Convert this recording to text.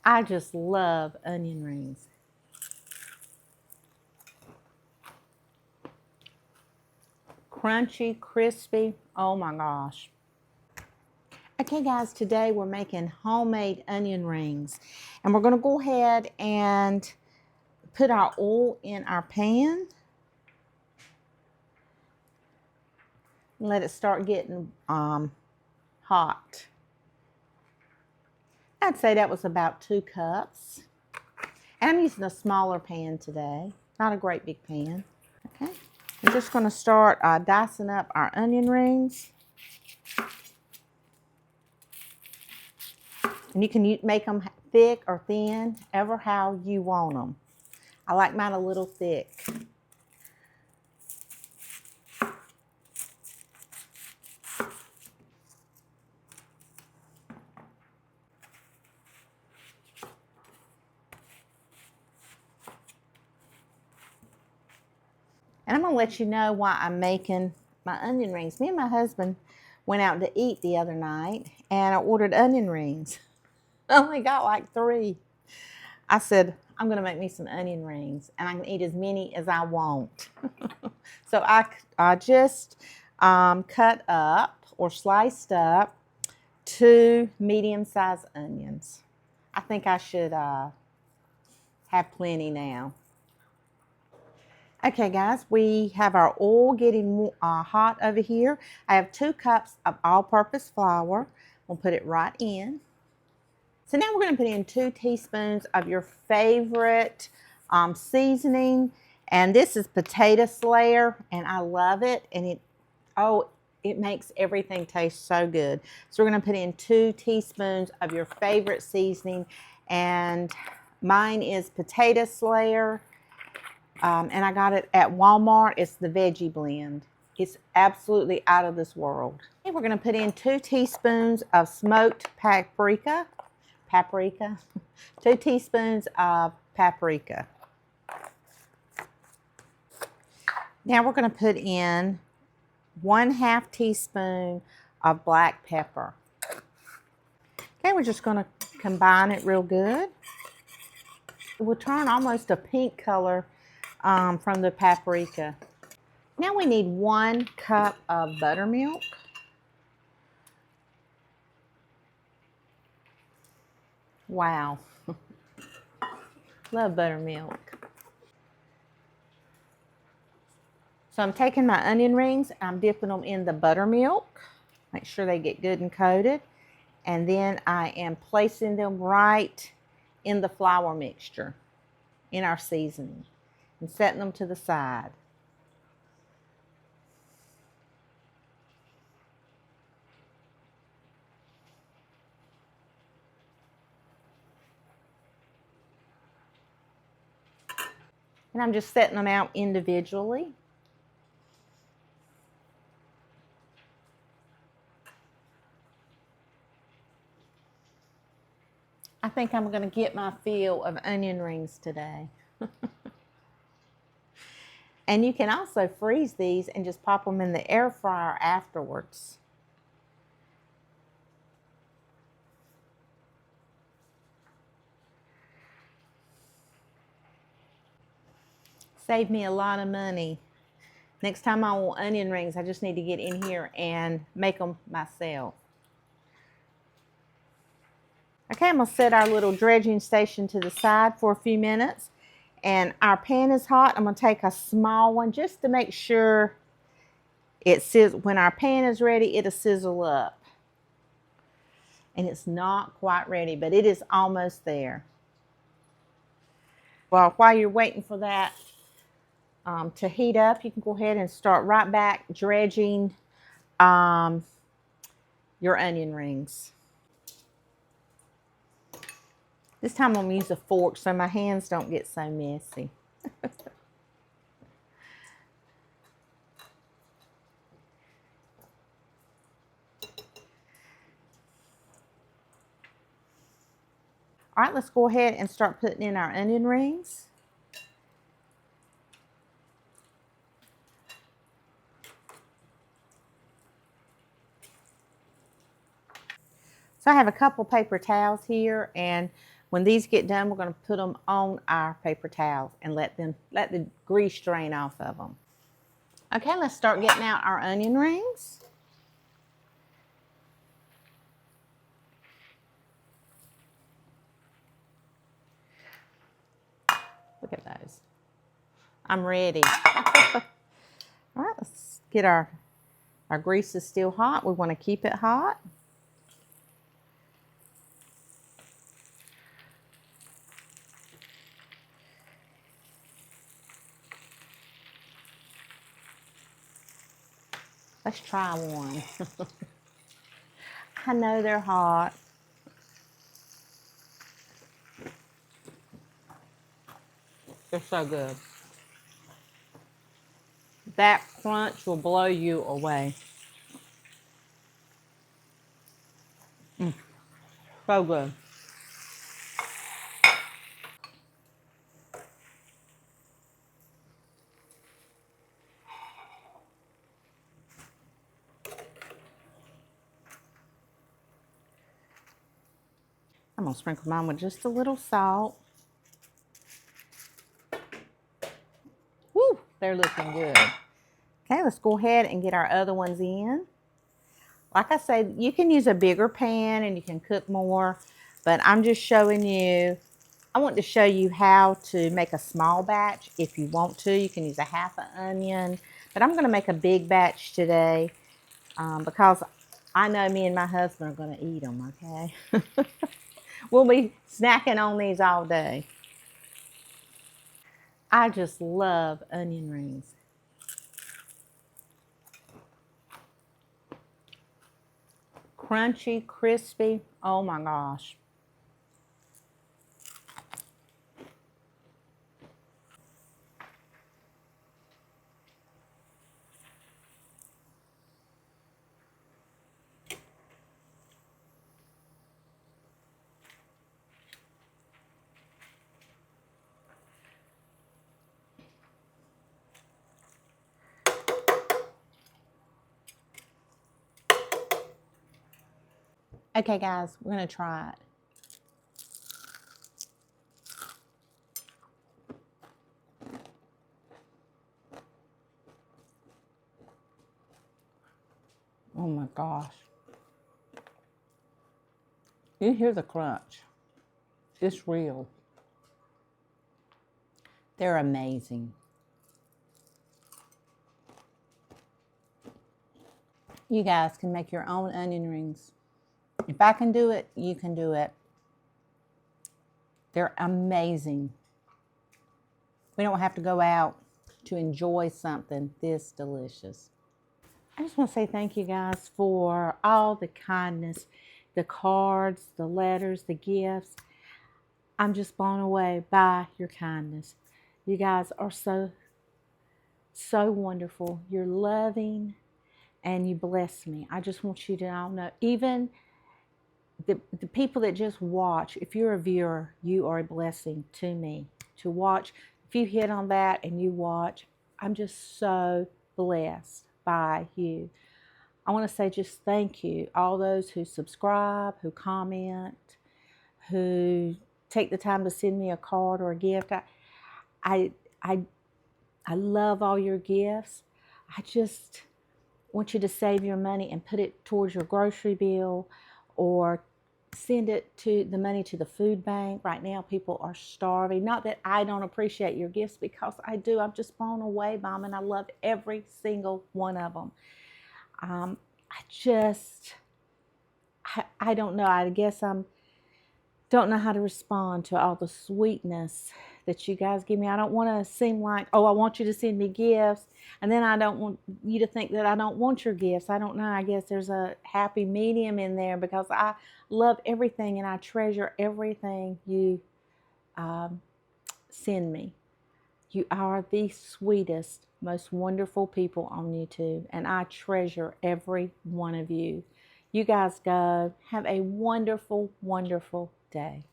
I just love onion rings. Crunchy, crispy, oh my gosh. Okay guys, today we're making homemade onion rings. And we're gonna go ahead and put our oil in our pan. And let it start getting hot. I'd say that was about 2 cups. And I'm using a smaller pan today, not a great big pan. Okay, I'm just gonna start dicing up our onion rings. And you can make them thick or thin, ever how you want them. I like mine a little thick. And I'm going to let you know why I'm making my onion rings. Me and my husband went out to eat the other night, and I ordered onion rings. I only got like 3. I said, I'm going to make me some onion rings, and I can eat as many as I want. So I just cut up or sliced up 2 medium-sized onions. I think I should have plenty now. Okay guys, we have our oil getting hot over here. I have 2 cups of all-purpose flour. We'll put it right in. So now we're going to put in 2 teaspoons of your favorite seasoning. And this is potato slayer, and I love it. And it makes everything taste so good. So we're going to put in 2 teaspoons of your favorite seasoning. And mine is potato slayer. And I got it at Walmart. It's the veggie blend. It's absolutely out of this world. Okay, we're going to put in 2 teaspoons of smoked paprika. 2 teaspoons of paprika. Now we're going to put in 1/2 teaspoon of black pepper. Okay, we're just going to combine it real good. It will turn almost a pink color from the paprika. Now we need 1 cup of buttermilk. Wow. Love buttermilk. So I'm taking my onion rings, I'm dipping them in the buttermilk. Make sure they get good and coated. And then I am placing them right in the flour mixture, in our seasoning, and setting them to the side. And I'm just setting them out individually. I think I'm going to get my fill of onion rings today. And you can also freeze these and just pop them in the air fryer afterwards. Save me a lot of money. Next time I want onion rings, I just need to get in here and make them myself. Okay, I'm going to set our little dredging station to the side for a few minutes. And our pan is hot. I'm going to take a small one just to make sure it sizzles. When our pan is ready, it'll sizzle up. And it's not quite ready, but it is almost there. Well, while you're waiting for that to heat up, you can go ahead and start right back dredging your onion rings. This time I'm going to use a fork so my hands don't get so messy. All right, let's go ahead and start putting in our onion rings. So I have a couple paper towels here, and When these get done, we're going to put them on our paper towels and let the grease drain off of them. Okay, let's start getting out our onion rings. Look at those. I'm ready. All right, let's get our grease is still hot. We want to keep it hot. Let's try one. I know they're hot. They're so good. That crunch will blow you away. So good. I'm going to sprinkle mine with just a little salt. Woo, they're looking good. Okay, let's go ahead and get our other ones in. Like I said, you can use a bigger pan and you can cook more, but I'm just showing you, I want to show you how to make a small batch. If you want to, you can use a half an onion, but I'm going to make a big batch today because I know me and my husband are going to eat them, okay? We'll be snacking on these all day. I just love onion rings. Crunchy, crispy, oh my gosh. Okay guys, we're going to try it. Oh my gosh. You hear the crunch. It's real. They're amazing. You guys can make your own onion rings. If I can do it, you can do it. They're amazing. We don't have to go out to enjoy something this delicious. I just want to say thank you guys for all the kindness, the cards, the letters, the gifts. I'm just blown away by your kindness. You guys are so wonderful. You're loving and you bless me. I just want you to all know, even the people that just watch, if you're a viewer, you are a blessing to me to watch. If you hit on that and you watch, I'm just so blessed by you. I want to say just thank you. All those who subscribe, who comment, who take the time to send me a card or a gift. I love all your gifts. I just want you to save your money and put it towards your grocery bill or send it to the money to the food bank. Right now, people are starving. Not that I don't appreciate your gifts, because I do. I'm just blown away by them, and I love every single one of them. I don't know. I guess don't know how to respond to all the sweetness that you guys give me. I don't want to seem like, oh, I want you to send me gifts, and then I don't want you to think that I don't want your gifts. I don't know. I guess there's a happy medium in there, because I love everything and I treasure everything you send me. You are the sweetest, most wonderful people on YouTube, and I treasure every one of you. You guys go. Have a wonderful, wonderful day.